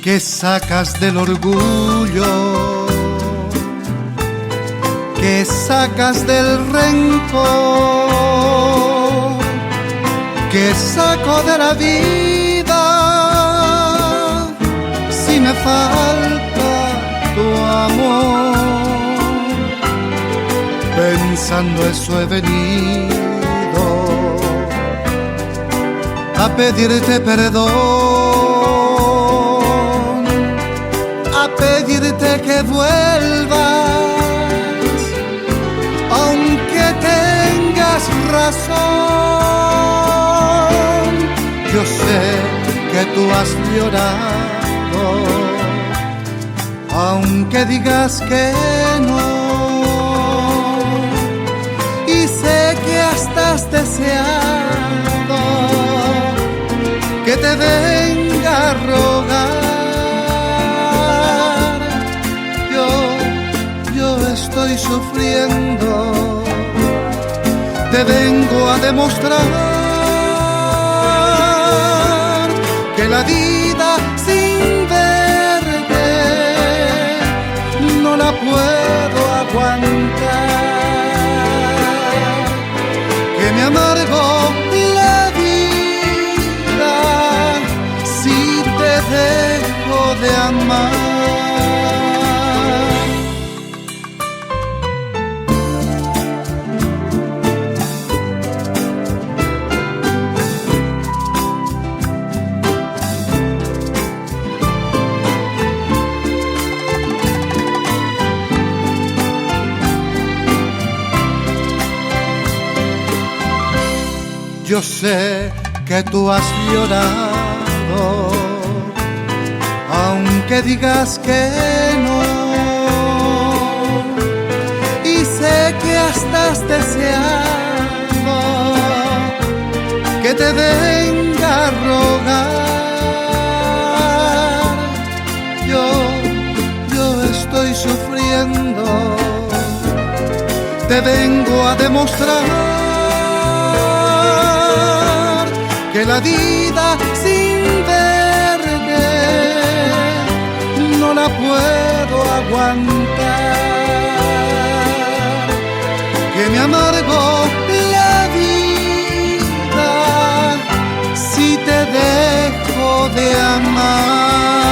que sacas del orgullo, que sacas del rencor, que saco de la vida si me falta tu amor. Pensando eso he venido a pedirte perdón, a pedirte que vuelvas, aunque tengas razón. Yo sé que tú has llorado, aunque digas que no, y sé que hasta has deseado que te venga a rogar. Yo estoy sufriendo, te vengo a demostrar que la vida sin verte no la puedo aguantar, que me amargo la vida si te dejo de amar. Yo sé que tú has llorado, aunque digas que no, y sé que hasta has deseado que te venga a rogar. Yo estoy sufriendo, te vengo a demostrar que la vida sin verte no la puedo aguantar, que me amargo la vida si te dejo de amar.